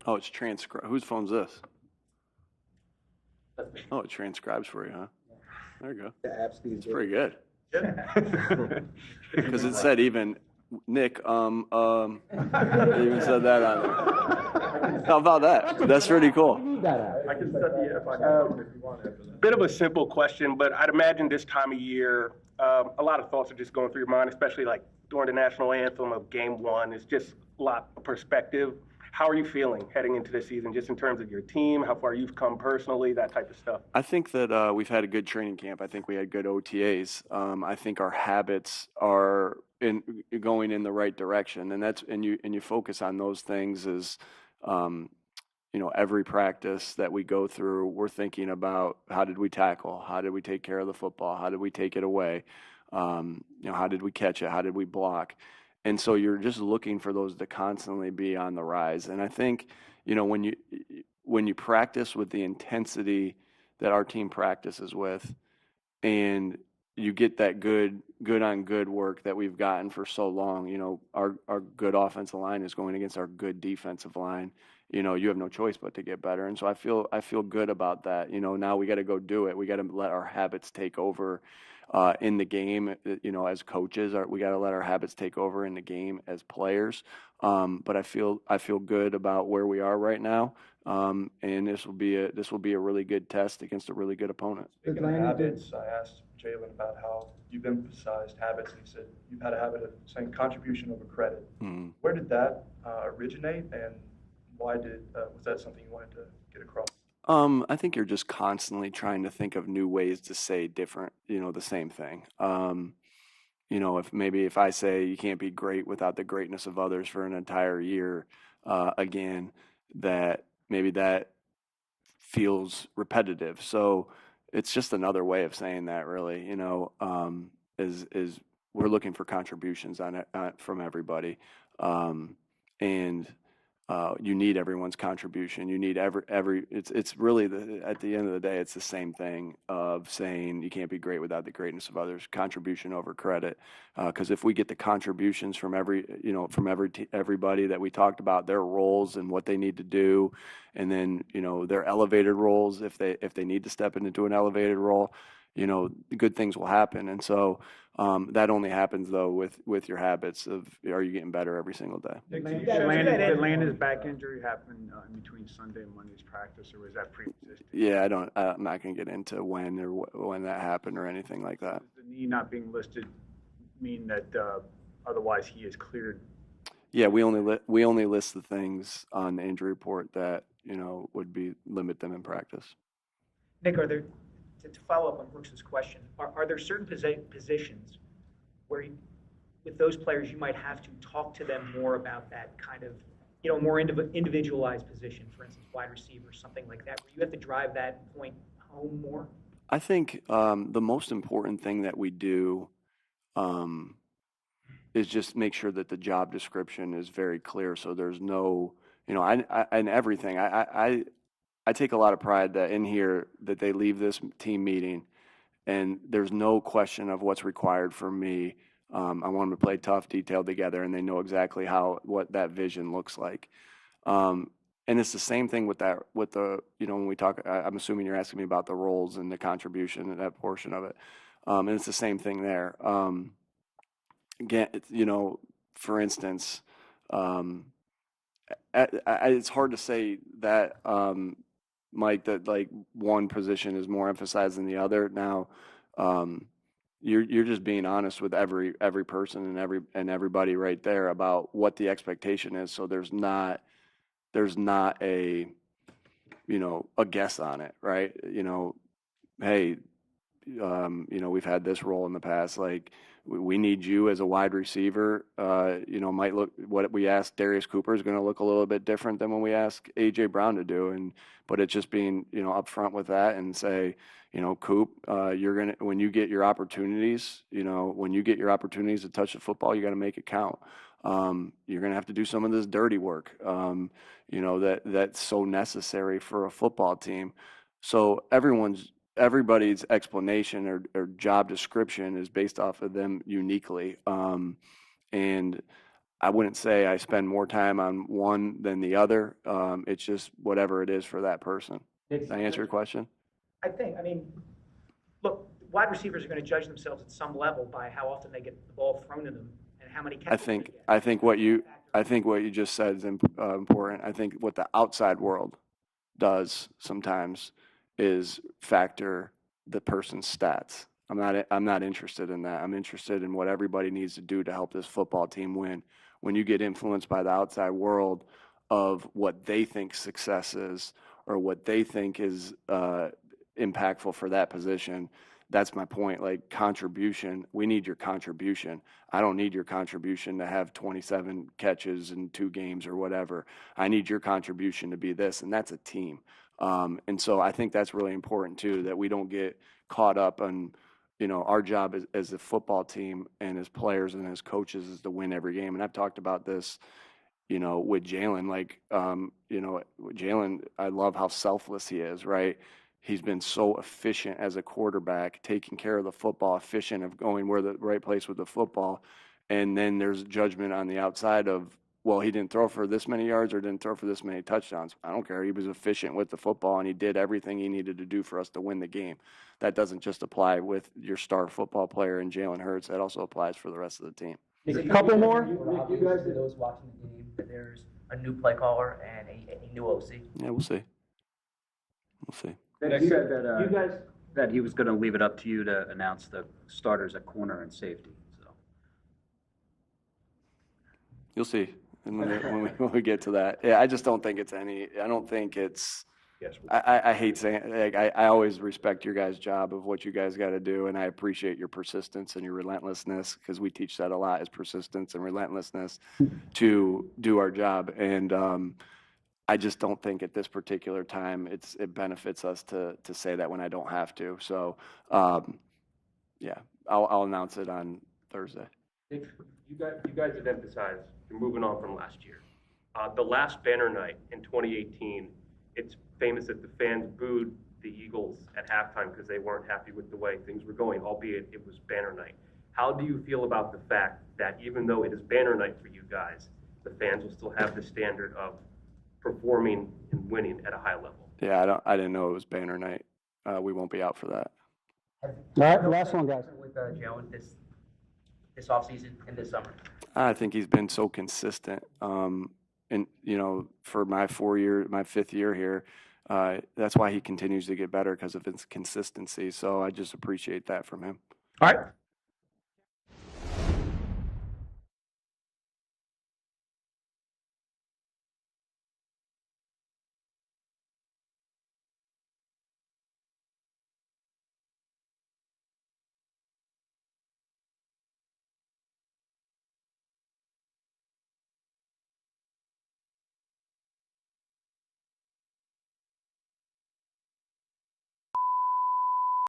Oh, it's transcribe. Whose phone's this? Oh, it transcribes for you, huh? There you go. The apps these It's days. pretty good. Because it Right. said even Nick, it even said that on there. How about that? That's pretty cool. I can set the app on your phone if you want after that. Bit of a simple question, but I'd imagine this time of year, a lot of thoughts are just going through your mind, especially like during the national anthem of game one. It's just a lot of perspective. How are you feeling heading into this season, just in terms of your team, how far you've come personally, that type of stuff? I think that we've had a good training camp. I think we had good OTAs. I think our habits are going in the right direction, and you focus on those things as every practice that we go through, we're thinking about how did we tackle, how did we take care of the football, how did we take it away, how did we catch it, how did we block, and so you're just looking for those to constantly be on the rise. And I think when you practice with the intensity that our team practices with, and you get that good on good work that we've gotten for so long. Our good offensive line is going against our good defensive line. You have no choice but to get better. And so I feel good about that. Now we got to go do it. We got to let our habits take over in the game. As coaches, we got to let our habits take over in the game as players. But I feel good about where we are right now. And this will be a really good test against a really good opponent. Speaking of habits, I asked Jalen about how you've emphasized habits, and he said you've had a habit of saying contribution over credit. Mm-hmm. Where did that originate, and why was that something you wanted to get across? I think you're just constantly trying to think of new ways to say different, the same thing. If I say you can't be great without the greatness of others for an entire year, again, that feels repetitive. So it's just another way of saying that, really. Is we're looking for contributions on it from everybody, and you need everyone's contribution. You need every. It's really at the end of the day, it's the same thing of saying you can't be great without the greatness of others. Contribution over credit, because if we get the contributions from everybody that we talked about, their roles and what they need to do, and then their elevated roles if they need to step into an elevated role, good things will happen. And so that only happens though with your habits of are you getting better every single day. Did Landon's back injury happen in between Sunday and Monday's practice, or was that pre-existing? Yeah, I'm not gonna get into when that happened or anything like that. Does the knee not being listed mean that otherwise he is cleared? Yeah, we only list the things on the injury report that would limit them in practice. Nick, to follow up on Brooks's question, are there certain positions where with those players you might have to talk to them more about that kind of more individualized position, for instance wide receiver, something like that, where you have to drive that point home more? I think the most important thing that we do is just make sure that the job description is very clear, so there's no and everything. I take a lot of pride that in here that they leave this team meeting and there's no question of what's required from me. I want them to play tough, detailed together, and they know exactly what that vision looks like. And it's the same thing with when we talk, I'm assuming you're asking me about the roles and the contribution and that portion of it. And it's the same thing there. Again, for instance, it's hard to say that, Mike, that like one position is more emphasized than the other. Now, you're just being honest with every person and everybody right there about what the expectation is. So there's not a a guess on it, right? Hey, we've had this role in the past. Like we need you as a wide receiver. Might look what we asked Darius Cooper is going to look a little bit different than when we ask AJ Brown to do. But it's just being upfront with that and say, Coop, when you get your opportunities, to touch the football, you got to make it count. You're going to have to do some of this dirty work, that's so necessary for a football team. So everybody's explanation or job description is based off of them uniquely. And I wouldn't say I spend more time on one than the other. It's just whatever it is for that person. Did I answer your question? I mean, look, wide receivers are going to judge themselves at some level by how often they get the ball thrown to them and how many catches they get. I think what you just said is important. I think what the outside world does sometimes is factor the person's stats. I'm not interested in that. I'm interested in what everybody needs to do to help this football team win. When you get influenced by the outside world of what they think success is or what they think is impactful for that position, that's my point. Like contribution, we need your contribution. I don't need your contribution to have 27 catches in 2 games or whatever. I need your contribution to be this, and that's a team. And so I think that's really important too, that we don't get caught up on, our job as a football team and as players and as coaches is to win every game. And I've talked about this, with Jalen. Like, Jalen, I love how selfless he is, right? He's been so efficient as a quarterback, taking care of the football, efficient of going where the right place with the football. And then there's judgment on the outside of, well, he didn't throw for this many yards or didn't throw for this many touchdowns. I don't care. He was efficient with the football, and he did everything he needed to do for us to win the game. That doesn't just apply with your star football player and Jalen Hurts. That also applies for the rest of the team. A couple more. You guys, for those watching the game, that there's a new play caller and a new OC. Yeah, we'll see. We'll see. Nick said that he was going to leave it up to you to announce the starters at corner and safety. So you'll see when we get to that. Yeah, I just don't think it's any. I don't think it's. Yes. I hate saying, like, I always respect your guys' job of what you guys got to do, and I appreciate your persistence and your relentlessness, because we teach that a lot, is persistence and relentlessness to do our job. And I just don't think at this particular time it benefits us to say that when I don't have to. So, yeah, I'll announce it on Thursday. You guys have emphasized you're moving on from last year. The last banner night in 2018, it's famous that the fans booed the Eagles at halftime because they weren't happy with the way things were going, albeit it was banner night. How do you feel about the fact that even though it is banner night for you guys, the fans will still have the standard of performing and winning at a high level? Yeah, I didn't know it was banner night. We won't be out for that. All right, last one, guys. With Joe this offseason and this summer. I think he's been so consistent. And, for my 5th year here, that's why he continues to get better, because of his consistency. So I just appreciate that from him. All right.